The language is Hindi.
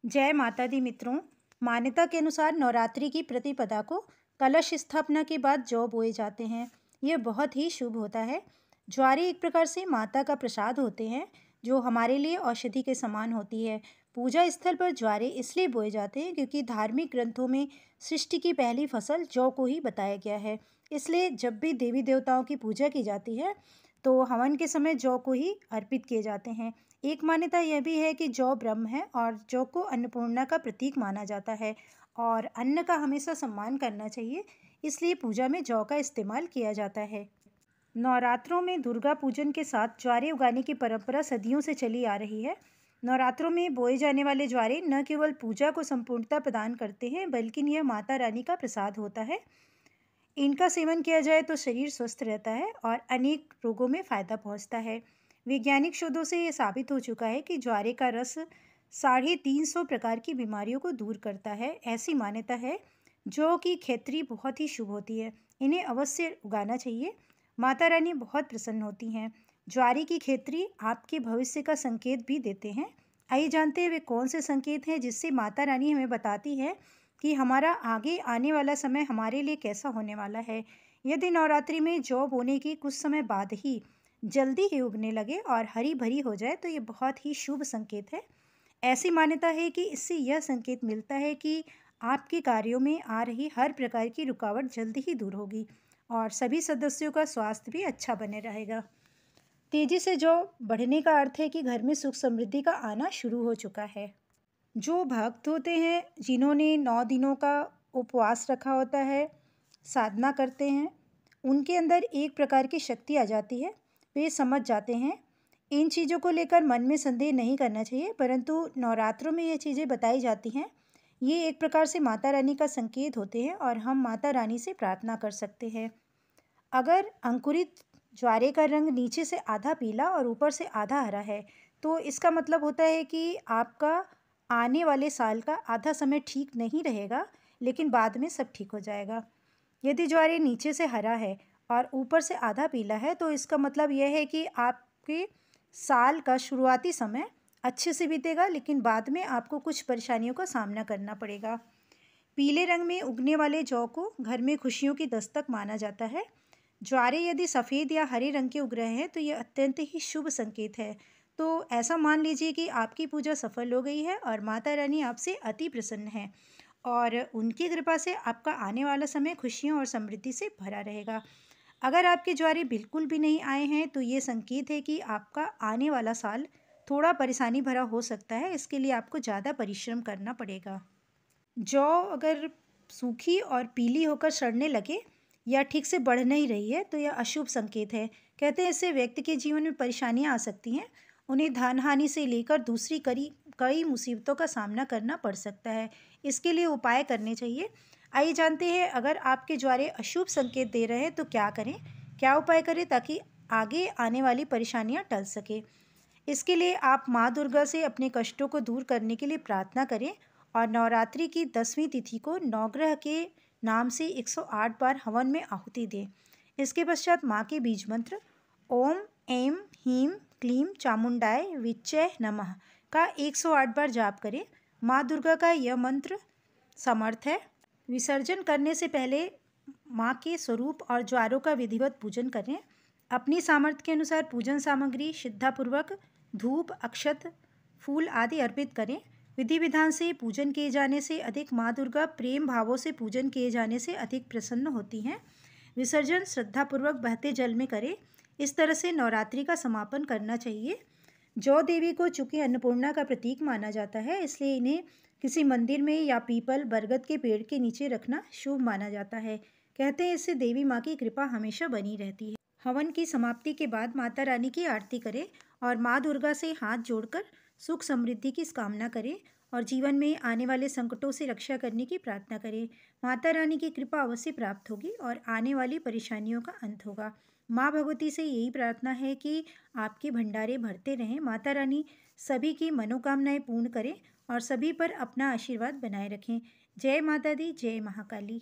जय माता दी मित्रों। मान्यता के अनुसार नवरात्रि की प्रतिपदा को कलश स्थापना के बाद जौ बोए जाते हैं। यह बहुत ही शुभ होता है। ज्वारे एक प्रकार से माता का प्रसाद होते हैं जो हमारे लिए औषधि के समान होती है। पूजा स्थल पर ज्वारे इसलिए बोए जाते हैं क्योंकि धार्मिक ग्रंथों में सृष्टि की पहली फसल जौ को ही बताया गया है। इसलिए जब भी देवी देवताओं की पूजा की जाती है तो हवन के समय जौ को ही अर्पित किए जाते हैं। एक मान्यता यह भी है कि जौ ब्रह्म है और जौ को अन्नपूर्णा का प्रतीक माना जाता है और अन्न का हमेशा सम्मान करना चाहिए, इसलिए पूजा में जौ का इस्तेमाल किया जाता है। नवरात्रों में दुर्गा पूजन के साथ ज्वारे उगाने की परंपरा सदियों से चली आ रही है। नवरात्रों में बोए जाने वाले ज्वारे न केवल पूजा को संपूर्णता प्रदान करते हैं बल्कि यह माता रानी का प्रसाद होता है। इनका सेवन किया जाए तो शरीर स्वस्थ रहता है और अनेक रोगों में फायदा पहुंचता है। वैज्ञानिक शोधों से ये साबित हो चुका है कि ज्वारे का रस 350 प्रकार की बीमारियों को दूर करता है। ऐसी मान्यता है। जौ की खेती बहुत ही शुभ होती है, इन्हें अवश्य उगाना चाहिए। माता रानी बहुत प्रसन्न होती हैं। ज्वारे की खेती आपके भविष्य का संकेत भी देते हैं। आइए जानते हैं वे कौन से संकेत हैं जिससे माता रानी हमें बताती है कि हमारा आगे आने वाला समय हमारे लिए कैसा होने वाला है। यदि नवरात्रि में जौ बोने की कुछ समय बाद ही जल्दी ही उगने लगे और हरी भरी हो जाए तो ये बहुत ही शुभ संकेत है। ऐसी मान्यता है कि इससे यह संकेत मिलता है कि आपके कार्यों में आ रही हर प्रकार की रुकावट जल्दी ही दूर होगी और सभी सदस्यों का स्वास्थ्य भी अच्छा बने रहेगा। तेजी से जौ बढ़ने का अर्थ है कि घर में सुख समृद्धि का आना शुरू हो चुका है। जो भक्त होते हैं जिन्होंने 9 दिनों का उपवास रखा होता है, साधना करते हैं, उनके अंदर एक प्रकार की शक्ति आ जाती है। वे समझ जाते हैं। इन चीज़ों को लेकर मन में संदेह नहीं करना चाहिए, परंतु नवरात्रों में ये चीज़ें बताई जाती हैं। ये एक प्रकार से माता रानी का संकेत होते हैं और हम माता रानी से प्रार्थना कर सकते हैं। अगर अंकुरित ज्वारे का रंग नीचे से आधा पीला और ऊपर से आधा हरा है तो इसका मतलब होता है कि आपका आने वाले साल का आधा समय ठीक नहीं रहेगा, लेकिन बाद में सब ठीक हो जाएगा। यदि ज्वारे नीचे से हरा है और ऊपर से आधा पीला है तो इसका मतलब यह है कि आपके साल का शुरुआती समय अच्छे से बीतेगा, लेकिन बाद में आपको कुछ परेशानियों का सामना करना पड़ेगा। पीले रंग में उगने वाले जौ को घर में खुशियों की दस्तक माना जाता है। ज्वारे यदि सफ़ेद या हरे रंग के उग रहे हैं तो ये अत्यंत ही शुभ संकेत है। तो ऐसा मान लीजिए कि आपकी पूजा सफल हो गई है और माता रानी आपसे अति प्रसन्न है और उनकी कृपा से आपका आने वाला समय खुशियों और समृद्धि से भरा रहेगा। अगर आपके ज्वारे बिल्कुल भी नहीं आए हैं तो ये संकेत है कि आपका आने वाला साल थोड़ा परेशानी भरा हो सकता है। इसके लिए आपको ज़्यादा परिश्रम करना पड़ेगा। जौ अगर सूखी और पीली होकर सड़ने लगे या ठीक से बढ़ नहीं रही है तो यह अशुभ संकेत है। कहते हैं इससे व्यक्ति के जीवन में परेशानियां आ सकती हैं। उन्हें धन हानि से लेकर दूसरी कई मुसीबतों का सामना करना पड़ सकता है। इसके लिए उपाय करने चाहिए। आइए जानते हैं अगर आपके ज्वारे अशुभ संकेत दे रहे हैं तो क्या करें, क्या उपाय करें ताकि आगे आने वाली परेशानियां टल सके। इसके लिए आप माँ दुर्गा से अपने कष्टों को दूर करने के लिए प्रार्थना करें और नवरात्रि की 10वीं तिथि को नवग्रह के नाम से 108 बार हवन में आहुति दें। इसके पश्चात माँ के बीज मंत्र ओम ऐं ह्रीं क्लीं चामुंडाय विच्चय नमः का 108 बार जाप करें। माँ दुर्गा का यह मंत्र समर्थ है। विसर्जन करने से पहले माँ के स्वरूप और ज्वारों का विधिवत पूजन करें। अपनी सामर्थ्य के अनुसार पूजन सामग्री श्रद्धापूर्वक धूप, अक्षत, फूल आदि अर्पित करें। विधि विधान से पूजन किए जाने से अधिक माँ दुर्गा प्रेम भावों से पूजन किए जाने से अधिक प्रसन्न होती हैं। विसर्जन श्रद्धापूर्वक बहते जल में करें। इस तरह से नवरात्रि का समापन करना चाहिए। जौ देवी को चूंकि अन्नपूर्णा का प्रतीक माना जाता है, इसलिए इन्हें किसी मंदिर में या पीपल, बरगद के पेड़ के नीचे रखना शुभ माना जाता है। कहते हैं इससे देवी माँ की कृपा हमेशा बनी रहती है। हवन की समाप्ति के बाद माता रानी की आरती करें और माँ दुर्गा से हाथ जोड़कर सुख समृद्धि की कामना करें और जीवन में आने वाले संकटों से रक्षा करने की प्रार्थना करें। माता रानी की कृपा अवश्य प्राप्त होगी और आने वाली परेशानियों का अंत होगा। माँ भगवती से यही प्रार्थना है कि आपके भंडारे भरते रहें। माता रानी सभी की मनोकामनाएं पूर्ण करें और सभी पर अपना आशीर्वाद बनाए रखें। जय माता दी, जय महाकाली।